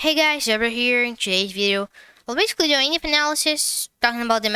Hey guys, Zebra here. In today's video, we'll basically do an in-depth analysis talking about the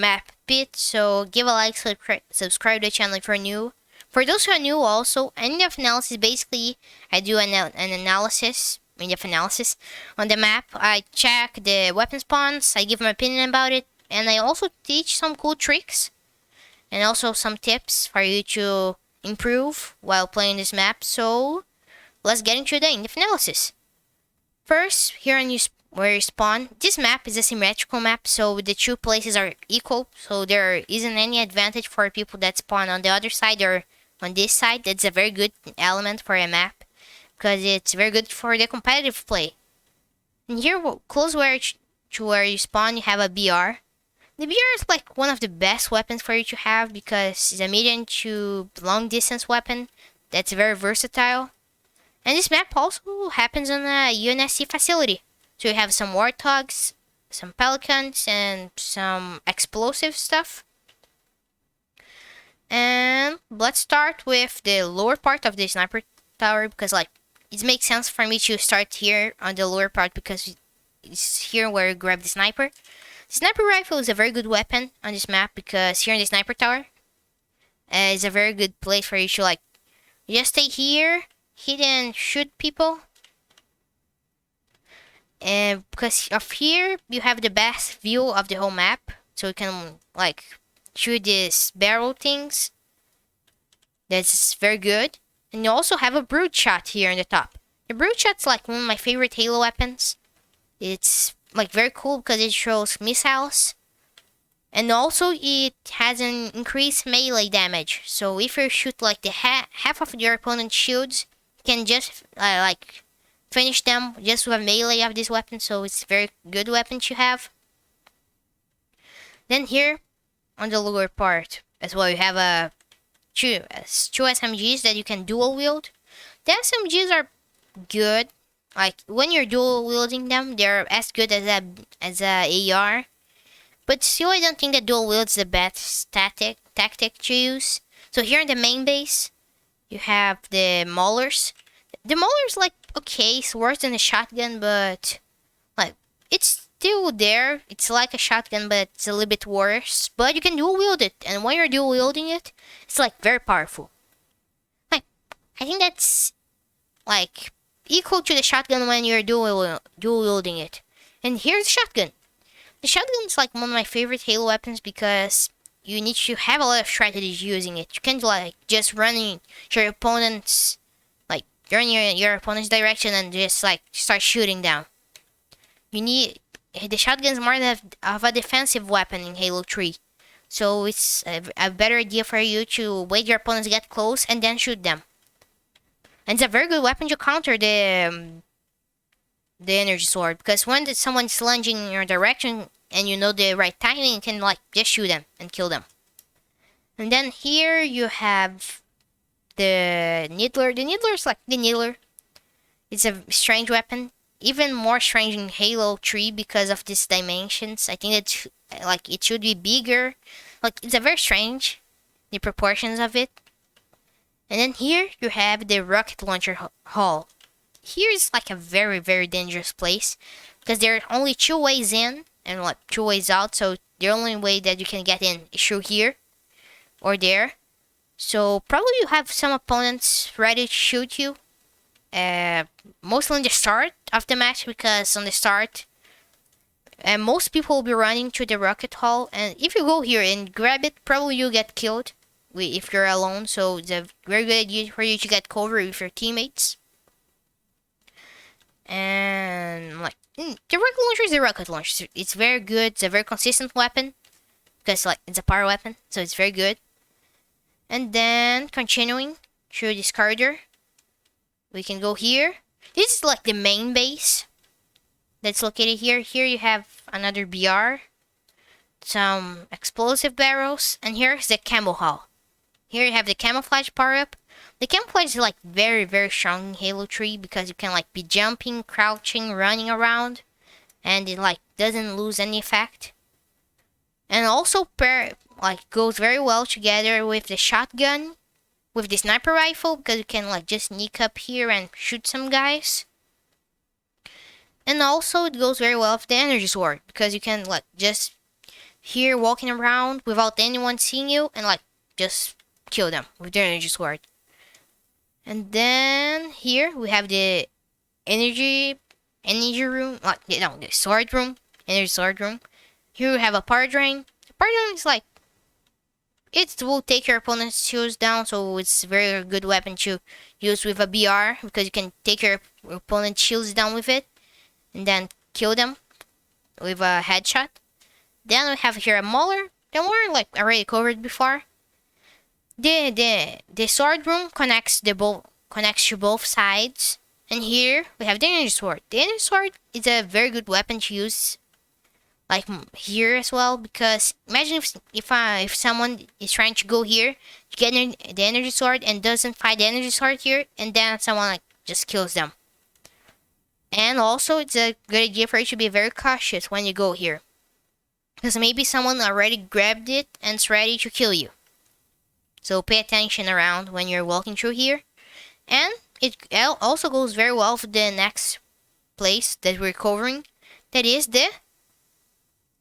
map bit. So give a like, subscribe to the channel if you're new. For those who are new, also in-depth analysis. Basically, I do an analysis, in-depth analysis on the map. I check the weapon spawns. I give my opinion about it, and I also teach some cool tricks and also some tips for you to improve while playing this map. So let's get into the in-depth analysis. First, here on where you spawn, this map is a symmetrical map, so the two places are equal, so there isn't any advantage for people that spawn on the other side or on this side. That's a very good element for a map, because it's very good for the competitive play. And here, close to where you spawn, you have a BR. The BR is like one of the best weapons for you to have, because it's a medium to long distance weapon that's very versatile. And this map also happens on a UNSC facility. So you have some warthogs, some pelicans, and some explosive stuff. And let's start with the lower part of the sniper tower, because it makes sense for me to start here on the lower part, because it's here where you grab the sniper. The sniper rifle is a very good weapon on this map, because here in the sniper tower is a very good place for you to just stay here, hit and shoot people. And because of here you have the best view of the whole map, so you can shoot these barrel things. That's very good. And you also have a brood shot here in the top. The brood shot's like one of my favorite Halo weapons. It's very cool because it shows missiles, and also it has an increased melee damage. So if you shoot the half of your opponent's shields, can just finish them just with a melee of this weapon, so it's a very good weapon to have. Then here on the lower part as well, you have two SMGs that you can dual wield. The SMGs are good. When you're dual wielding them, they're as good as a AR. But still, I don't think that dual wield is the best tactic to use. So here in the main base, you have the Maulers. The Mauler's okay, it's worse than a shotgun, but it's still there. It's like a shotgun, but it's a little bit worse. But you can dual wield it, and when you're dual wielding it, it's very powerful. I think that's equal to the shotgun when you're dual wielding it. And here's the shotgun. The shotgun is one of my favorite Halo weapons, because you need to have a lot of strategies using it. You can't just run your opponent's your opponent's direction and just start shooting down. The shotgun is more of a defensive weapon in Halo 3. So it's a better idea for you to wait your opponents get close and then shoot them. And it's a very good weapon to counter the energy sword, because when someone's lunging in your direction and you know the right timing, you can just shoot them and kill them. And then here you have the Needler. The Needler is the Needler. It's a strange weapon, even more strange in Halo 3 because of these dimensions. I think it's it should be bigger. It's a very strange, the proportions of it. And then here you have the rocket launcher hall. Here is a very, very dangerous place, because there are only two ways in and two ways out. So the only way that you can get in is through here or there. So probably you have some opponents ready to shoot you. Mostly in the start of the match, because on the start, most people will be running to the rocket hall, and if you go here and grab it, probably you'll get killed if you're alone. So it's a very good idea for you to get cover with your teammates. And the rocket launcher is a rocket launcher. It's very good. It's a very consistent weapon, because it's a power weapon, so it's very good. And then continuing through this corridor, we can go here. This is the main base that's located here. Here you have another BR, some explosive barrels, and here's the camo hall. Here you have the camouflage power up. The camouflage is very, very strong in Halo 3, because you can be jumping, crouching, running around, and it doesn't lose any effect. And also goes very well together with the shotgun, with the sniper rifle, because you can just sneak up here and shoot some guys. also it goes very well with the energy sword because you can like just here walking around without anyone seeing you and like just kill them with the energy sword. And then here we have the energy room, like the sword room, energy sword room. Here we have a power drain. The power drain is like it will take your opponent's shields down, so it's a very good weapon to use with a BR because you can take your opponent's shields down with it and then kill them with a headshot. Then we have here a Mauler. The Mauler like already covered before. The sword room connects to both sides. And here we have the energy sword. The energy sword is a very good weapon to use, like here as well. Because imagine if someone is trying to go here to get the energy sword and doesn't find the energy sword here, and then someone like just kills them. And also, it's a good idea for you to be very cautious when you go here, because maybe someone already grabbed it and is ready to kill you. So pay attention around when you're walking through here. And it also goes very well with the next place that we're covering. That is the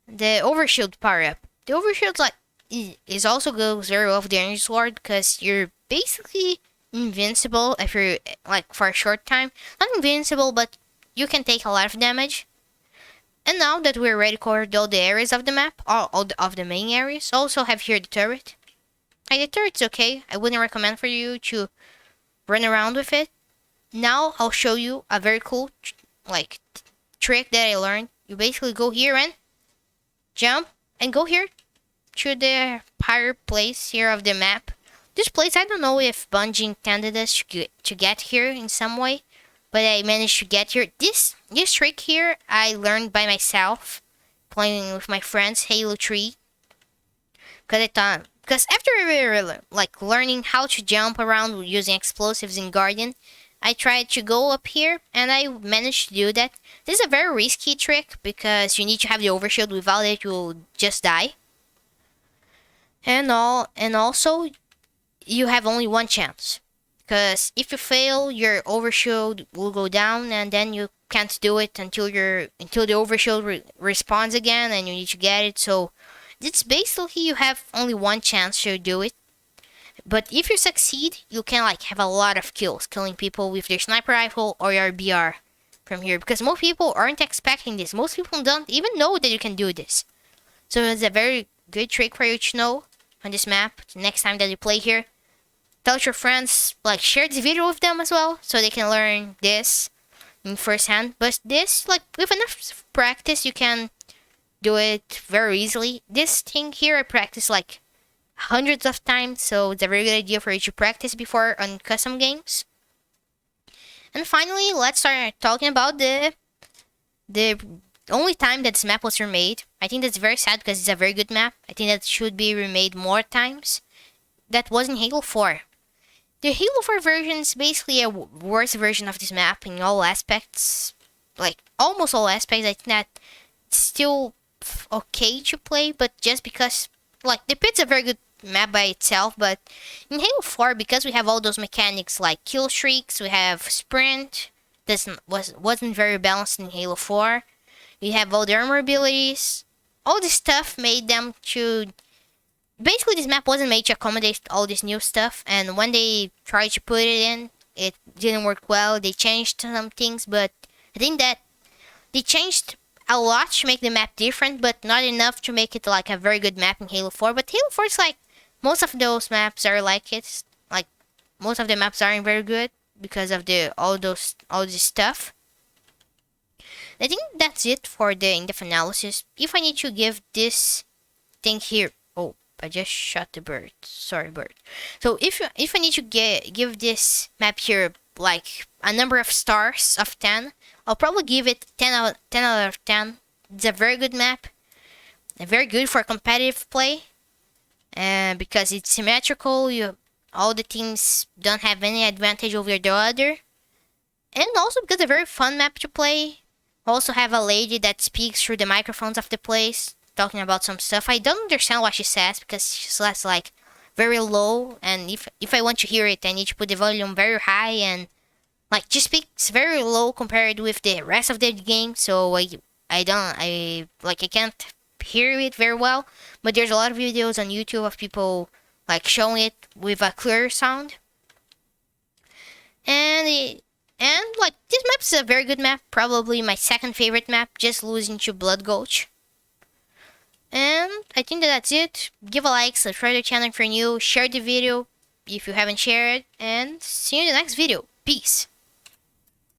overshield power up. The overshield like is also goes very well with the energy sword because you're basically invincible if you're like for a short time. Not invincible, but you can take a lot of damage. And now that we're already covered all the areas of the map, all of the main areas, also have here the turret. Like the turret's okay. I wouldn't recommend for you to run around with it. Now I'll show you a very cool trick that I learned. You basically go here and jump and go here to the higher place here of the map. This place, I don't know if Bungie intended us to get here in some way, but I managed to get here. This trick here I learned by myself playing with my friends Halo 3. Because after like learning how to jump around using explosives in Guardian, I tried to go up here and I managed to do that. This is a very risky trick because you need to have the overshield. Without it, you'll just die. And also you have only one chance. Because if you fail, your overshield will go down and then you can't do it until the overshield respawns again and you need to get it. So it's basically you have only one chance to do it. But if you succeed, you can like have a lot of kills, killing people with your sniper rifle or your BR from here. Because most people aren't expecting this. Most people don't even know that you can do this. So it's a very good trick for you to know on this map. The next time that you play here, tell your friends, like share this video with them as well, so they can learn this in first hand. But this, like with enough practice, you can do it very easily. This thing here I practice like hundreds of times, so it's a very good idea for you to practice before on custom games. And finally, let's start talking about the only time that this map was remade. I think that's very sad because it's a very good map. I think that should be remade more times. That was in Halo 4. The Halo 4 version is basically a worse version of this map in all aspects. Like almost all aspects. I think that it's still okay to play, but just because like the pit's a very good map by itself, but in Halo 4, because we have all those mechanics like kill streaks, we have sprint, wasn't very balanced in Halo 4. We have all the armor abilities, all this stuff made them to basically this map wasn't made to accommodate all this new stuff, and when they tried to put it in, it didn't work well. They changed some things, but I think that they changed a lot to make the map different, but not enough to make it like a very good map in Halo 4. But Halo 4 is like most of those maps are like it. Like most of the maps aren't very good because of all this stuff. I think that's it for the in-depth analysis. If I need to give this thing here, oh, I just shot the bird. Sorry, bird. So if I need to give this map here like a number of stars of 10, I'll probably give it 10 out of 10. It's a very good map. And very good for competitive play. And because it's symmetrical, all the teams don't have any advantage over the other. And also because it's a very fun map to play. Also have a lady that speaks through the microphones of the place, talking about some stuff. I don't understand what she says because she says very low, and if I want to hear it, I need to put the volume very high and Like just speaks very low compared with the rest of the game, so I can't hear it very well. But there's a lot of videos on YouTube of people like showing it with a clear sound. And like this map is a very good map, probably my second favorite map, just losing to Blood Gulch. And I think that's it. Give a like, subscribe to the channel if you're new, share the video if you haven't shared, and see you in the next video. Peace.